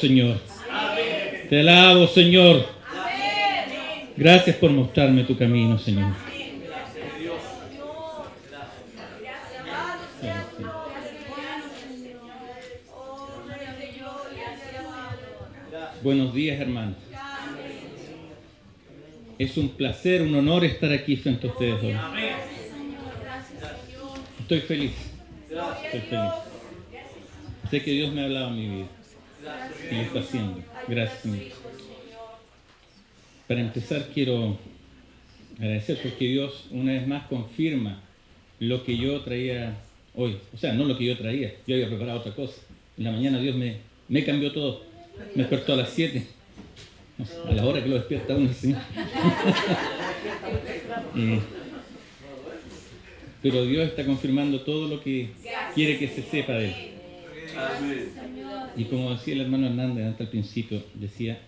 Señor. Te alabo, Señor. Gracias por mostrarme tu camino, Señor. Buenos días, hermanos. Es un placer, un honor estar aquí frente a ustedes hoy. Estoy feliz. Estoy feliz. Sé que Dios me ha hablado en mi vida. Y lo está haciendo. Gracias, Señor. Para empezar, quiero agradecer porque Dios una vez más confirma lo que yo traía hoy. O sea, no lo que yo traía. Yo había preparado otra cosa. En la mañana Dios me cambió todo. Me despertó a las 7. A la hora que lo despierta uno, ¿sí? Pero Dios está confirmando todo lo que quiere que se sepa de Él. Y como decía el hermano Hernández hasta el principio, decía,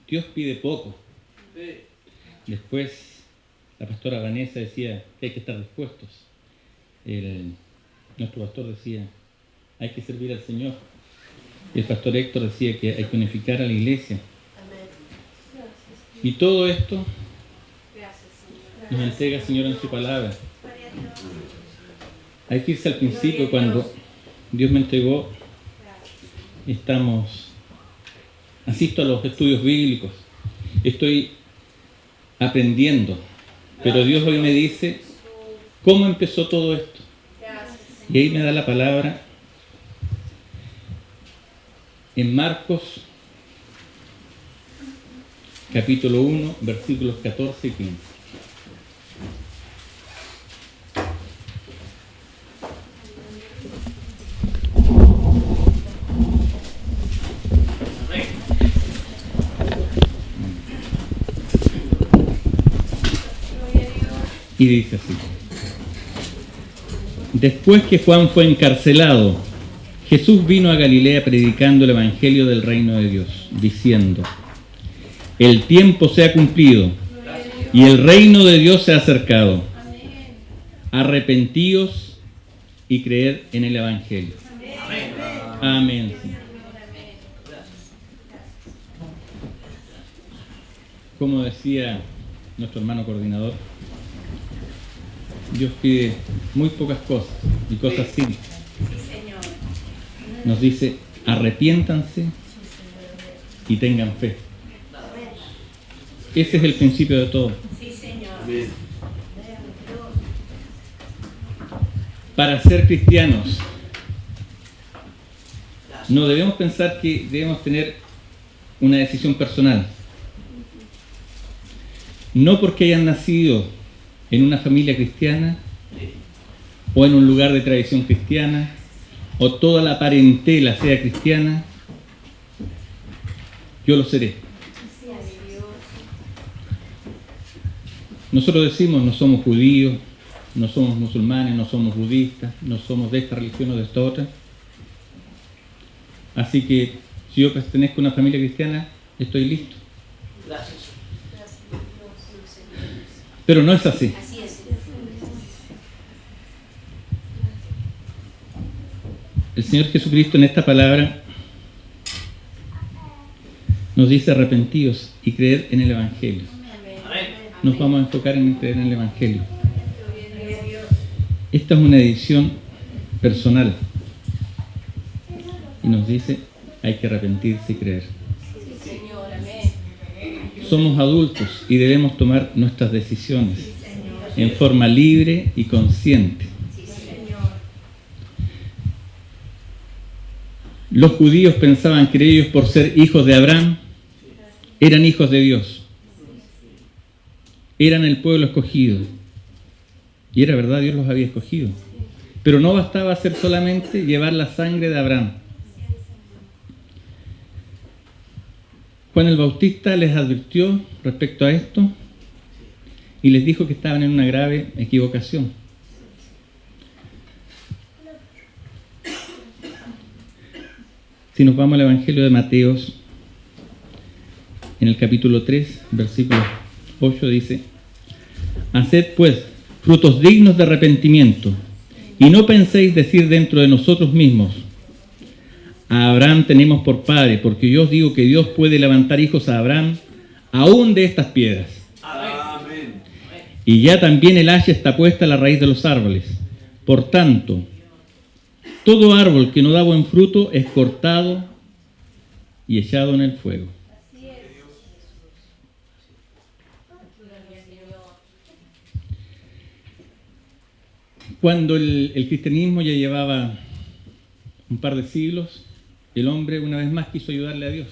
Dios pide poco. Después la pastora Vanessa decía que hay que estar dispuestos. Nuestro pastor decía, hay que servir al Señor. Y el pastor Héctor decía que hay que unificar a la iglesia. Y todo esto nos entrega el Señor en su palabra. Hay que irse al principio cuando Dios me entregó. Asisto a los estudios bíblicos. Estoy aprendiendo. Pero Dios hoy me dice cómo empezó todo esto. Y ahí me da la palabra en Marcos capítulo 1, versículos 14 y 15. Y dice así. Después que Juan fue encarcelado, Jesús vino a Galilea predicando el evangelio del reino de Dios, diciendo: el tiempo se ha cumplido y el reino de Dios se ha acercado. Arrepentíos y creed en el evangelio. Amén. Como decía nuestro hermano coordinador, Dios pide muy pocas cosas y cosas simples. Nos dice, arrepiéntanse y tengan fe. Ese es el principio de todo. Para ser cristianos, no debemos pensar que debemos tener una decisión personal. No porque hayan nacido en una familia cristiana o en un lugar de tradición cristiana o toda la parentela sea cristiana, yo lo seré. Nosotros decimos, no somos judíos, no somos musulmanes, no somos budistas, no somos de esta religión o de esta otra. Así que si yo pertenezco a una familia cristiana, estoy listo. Pero no es así. El Señor Jesucristo en esta palabra nos dice arrepentíos y creer en el evangelio. Nos vamos a enfocar en creer en el evangelio. Esta es una decisión personal y nos dice hay que arrepentirse y creer. Somos adultos y debemos tomar nuestras decisiones en forma libre y consciente. Los judíos pensaban que ellos, por ser hijos de Abraham, eran hijos de Dios. Eran el pueblo escogido. Y era verdad, Dios los había escogido. Pero no bastaba hacer solamente llevar la sangre de Abraham. Juan el Bautista les advirtió respecto a esto y les dijo que estaban en una grave equivocación. Si nos vamos al Evangelio de Mateo, en el capítulo 3, versículo 8 dice: haced pues frutos dignos de arrepentimiento, y no penséis decir dentro de nosotros mismos: a Abraham tenemos por padre, porque yo os digo que Dios puede levantar hijos a Abraham aún de estas piedras. Amén. Y ya también el hacha está puesta a la raíz de los árboles. Por tanto, todo árbol que no da buen fruto es cortado y echado en el fuego. Cuando el cristianismo ya llevaba un par de siglos, el hombre una vez más quiso ayudarle a Dios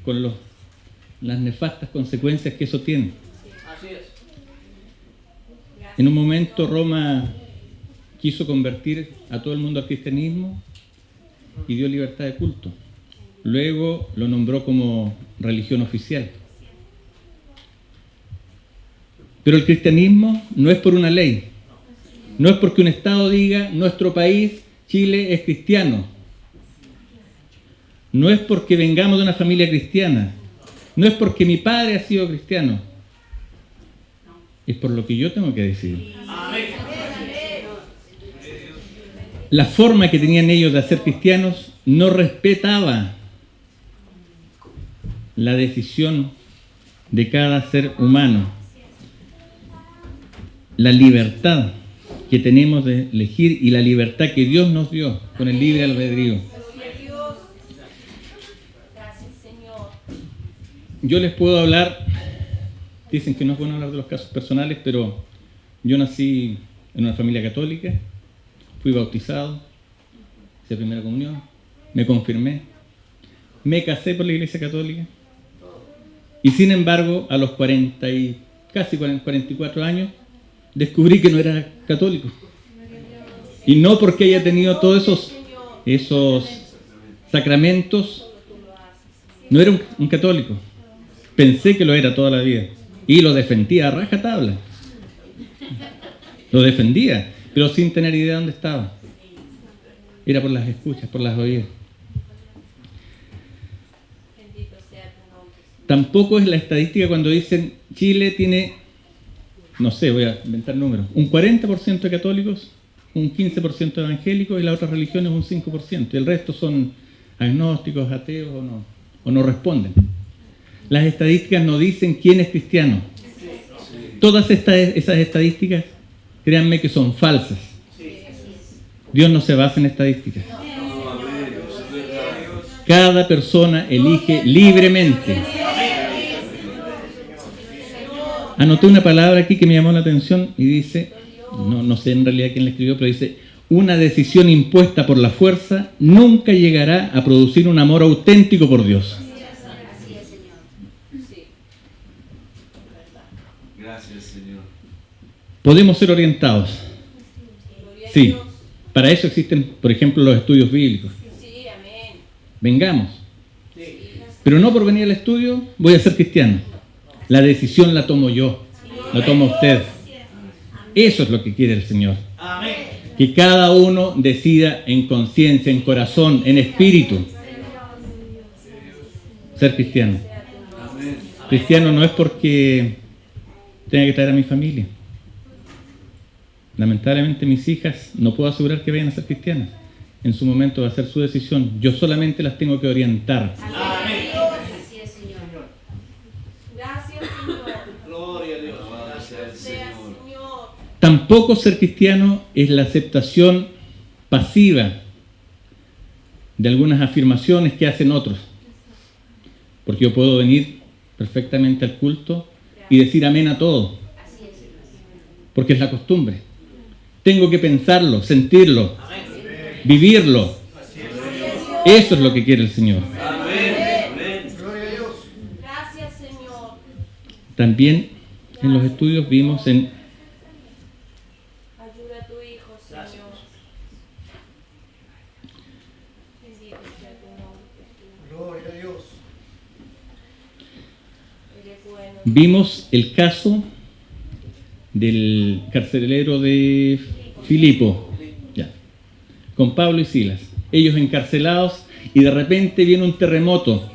con las nefastas consecuencias que eso tiene. Así es. En un momento Roma quiso convertir a todo el mundo al cristianismo y dio libertad de culto. Luego lo nombró como religión oficial. Pero el cristianismo no es por una ley, no es porque un Estado diga nuestro país, Chile, es cristiano. No es porque vengamos de una familia cristiana, no es porque mi padre ha sido cristiano, es por lo que yo tengo que decidir. La forma que tenían ellos de ser cristianos no respetaba la decisión de cada ser humano, la libertad que tenemos de elegir y la libertad que Dios nos dio con el libre albedrío. Yo les puedo hablar, dicen que no es bueno hablar de los casos personales, pero yo nací en una familia católica, fui bautizado, hice primera comunión, me confirmé, me casé por la Iglesia Católica y sin embargo a los 44 años descubrí que no era católico. Y no porque haya tenido todos esos sacramentos, no era un católico. Pensé que lo era toda la vida y lo defendía a rajatabla. Lo defendía, pero sin tener idea de dónde estaba. Era por las escuchas, por las oídas. Tampoco es la estadística cuando dicen Chile tiene, no sé, voy a inventar números, un 40% de católicos, un 15% de evangélicos y las otras religiones un 5%. Y el resto son agnósticos, ateos o no responden. Las estadísticas no dicen quién es cristiano. Todas esas estadísticas, créanme que son falsas. Dios no se basa en estadísticas. Cada persona elige libremente. Anoté una palabra aquí que me llamó la atención y dice, no sé en realidad quién la escribió, pero dice, una decisión impuesta por la fuerza nunca llegará a producir un amor auténtico por Dios. Gracias, Señor. Podemos ser orientados. Sí, para eso existen, por ejemplo, los estudios bíblicos. Vengamos. Pero no por venir al estudio voy a ser cristiano. La decisión la tomo yo, la toma usted. Eso es lo que quiere el Señor. Que cada uno decida en conciencia, en corazón, en espíritu, ser cristiano. Cristiano no es porque tenga que traer a mi familia. Lamentablemente mis hijas no puedo asegurar que vayan a ser cristianas. En su momento va a ser su decisión. Yo solamente las tengo que orientar. Tampoco ser cristiano es la aceptación pasiva de algunas afirmaciones que hacen otros. Porque yo puedo venir perfectamente al culto y decir amén a todo. Porque es la costumbre. Tengo que pensarlo, sentirlo, vivirlo. Eso es lo que quiere el Señor. También en los estudios vimos en vimos el caso del carcelero de Filipo, ya, con Pablo y Silas. Ellos encarcelados y de repente viene un terremoto.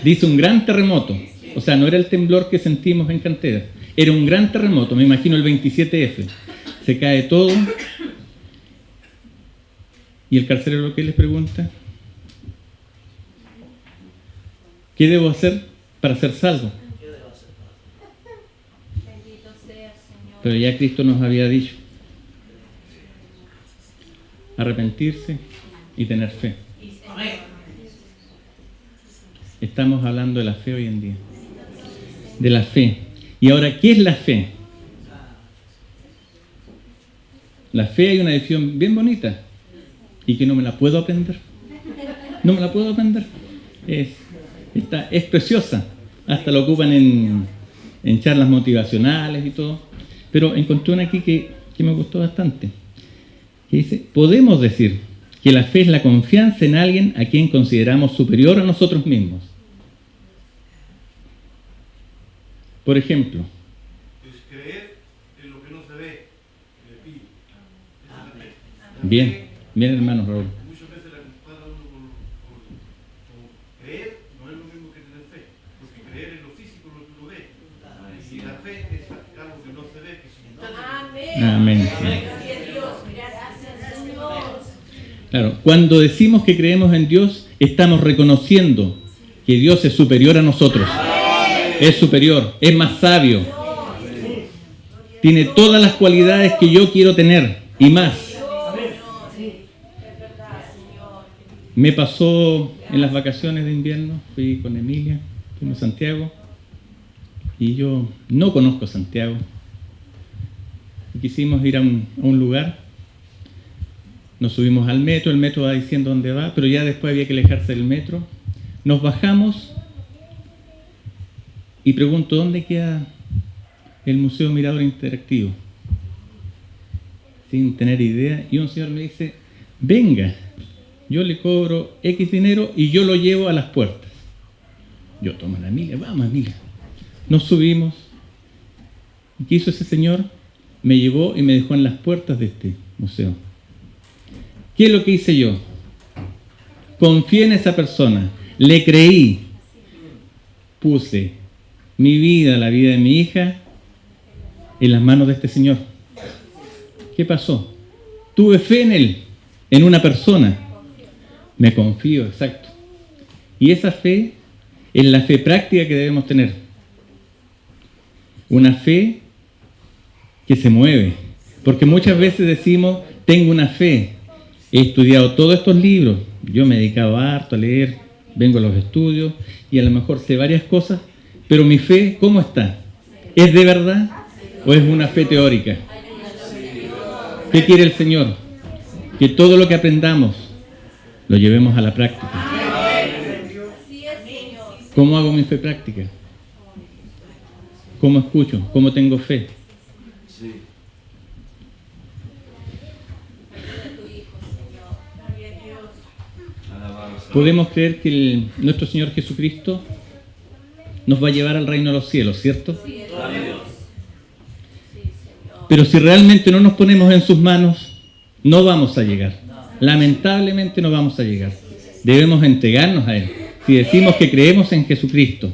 Dice un gran terremoto. O sea, no era el temblor que sentimos en Cantera. Era un gran terremoto, me imagino el 27F. Se cae todo. Y el carcelero, ¿qué les pregunta? ¿Qué debo hacer para ser salvo? Pero ya Cristo nos había dicho: arrepentirse y tener fe. Estamos hablando de la fe hoy en día. De la fe. Y ahora, ¿qué es la fe? La fe, hay una definición bien bonita y que no me la puedo aprender. No me la puedo aprender. Es preciosa. Hasta lo ocupan en charlas motivacionales y todo. Pero encontré una aquí que me gustó bastante. Que dice: podemos decir que la fe es la confianza en alguien a quien consideramos superior a nosotros mismos. Por ejemplo, es creer en lo que no se ve, en el espíritu. bien hermano Raúl. Muchas veces la compara uno con creer, no es lo mismo que tener fe, porque creer en lo físico es lo que uno ve, y la fe es algo que no se ve, que sí. Amén. Claro, cuando decimos que creemos en Dios, estamos reconociendo que Dios es superior a nosotros. Es superior, es más sabio. Tiene todas las cualidades que yo quiero tener y más. Me pasó en las vacaciones de invierno, fui con Emilia, fuimos a Santiago, y yo no conozco Santiago. Y quisimos ir a un lugar, nos subimos al metro, el metro va diciendo dónde va, pero ya después había que alejarse del metro. Nos bajamos y pregunto: ¿dónde queda el Museo Mirador Interactivo? Sin tener idea, y un señor me dice: venga, yo le cobro X dinero y yo lo llevo a las puertas. Yo tomo la Emilia, vamos Emilia. Nos subimos. ¿Y qué hizo ese señor? Me llevó y me dejó en las puertas de este museo. ¿Qué es lo que hice yo? Confié en esa persona, le creí, puse mi vida, la vida de mi hija, en las manos de este señor. ¿Qué pasó? Tuve fe en él, en una persona. Me confío, exacto. Y esa fe es la fe práctica que debemos tener. Una fe que se mueve. Porque muchas veces decimos: tengo una fe, he estudiado todos estos libros, yo me he dedicado harto a leer, vengo a los estudios y a lo mejor sé varias cosas, pero mi fe, ¿cómo está? ¿Es de verdad o es una fe teórica? ¿Qué quiere el Señor? Que todo lo que aprendamos lo llevemos a la práctica. ¿Cómo hago mi fe práctica? ¿Cómo escucho? ¿Cómo tengo fe? Podemos creer que nuestro Señor Jesucristo nos va a llevar al reino de los cielos, ¿cierto? Pero si realmente no nos ponemos en sus manos, no vamos a llegar. Lamentablemente no vamos a llegar. Debemos entregarnos a Él. Si decimos que creemos en Jesucristo,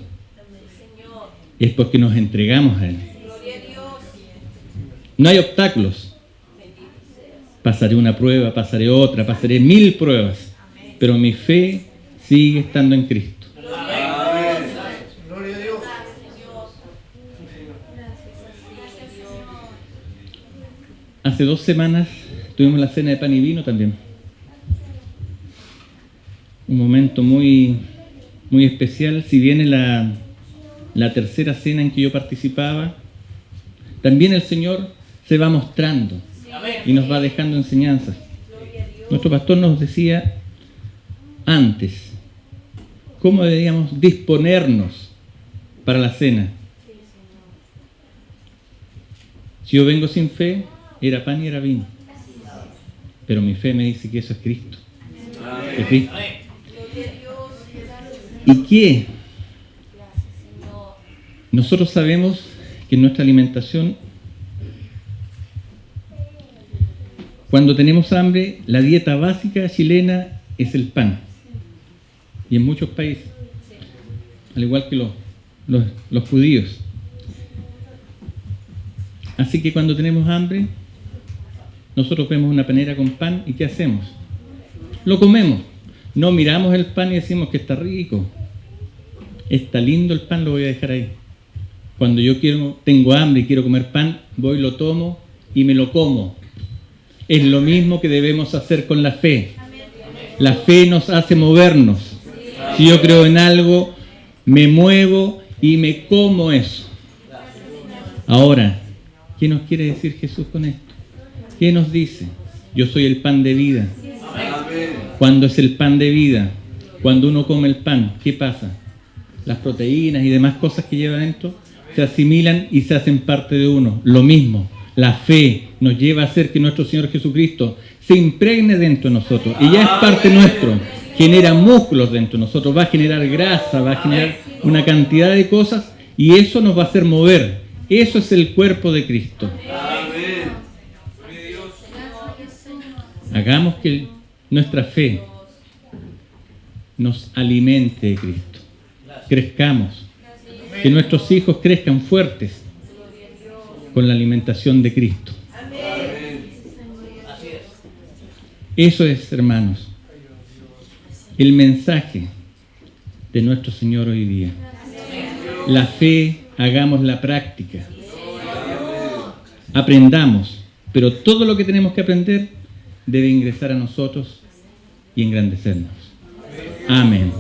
es porque nos entregamos a Él. No hay obstáculos. Pasaré una prueba, pasaré otra, pasaré 1000 pruebas, pero mi fe sigue estando en Cristo. Gloria a Dios. Hace 2 semanas tuvimos la cena de pan y vino también. Un momento muy, muy especial. Si viene la tercera cena en que yo participaba, también el Señor se va mostrando y nos va dejando enseñanzas. Nuestro pastor nos decía antes cómo deberíamos disponernos para la cena. Si yo vengo sin fe, era pan y era vino. Pero mi fe me dice que eso es Cristo. Es Cristo. ¿Y qué? Nosotros sabemos que en nuestra alimentación, cuando tenemos hambre, la dieta básica chilena es el pan. Y en muchos países, al igual que los judíos. Así que cuando tenemos hambre, nosotros vemos una panera con pan y ¿qué hacemos? Lo comemos. No miramos el pan y decimos que está rico. está lindo el pan, lo voy a dejar ahí. Cuando yo tengo hambre y quiero comer pan, voy, lo tomo y me lo como. Es lo mismo que debemos hacer con la fe. La fe nos hace movernos. Si yo creo en algo, me muevo y me como eso. Ahora, ¿qué nos quiere decir Jesús con esto? ¿Qué nos dice? Yo soy el pan de vida. ¿Cuándo es el pan de vida? Cuando uno come el pan, ¿qué pasa? Las proteínas y demás cosas que lleva dentro se asimilan y se hacen parte de uno. Lo mismo, la fe nos lleva a hacer que nuestro Señor Jesucristo se impregne dentro de nosotros y ya es parte nuestro. Genera músculos dentro de nosotros, va a generar grasa, va a generar una cantidad de cosas y eso nos va a hacer mover. Eso es el cuerpo de Cristo. Hagamos que nuestra fe nos alimente de Cristo. Crezcamos. Que nuestros hijos crezcan fuertes con la alimentación de Cristo. Eso es, hermanos, el mensaje de nuestro Señor hoy día. La fe, hagamos la práctica. Aprendamos, pero todo lo que tenemos que aprender debe ingresar a nosotros y engrandecernos. Amén.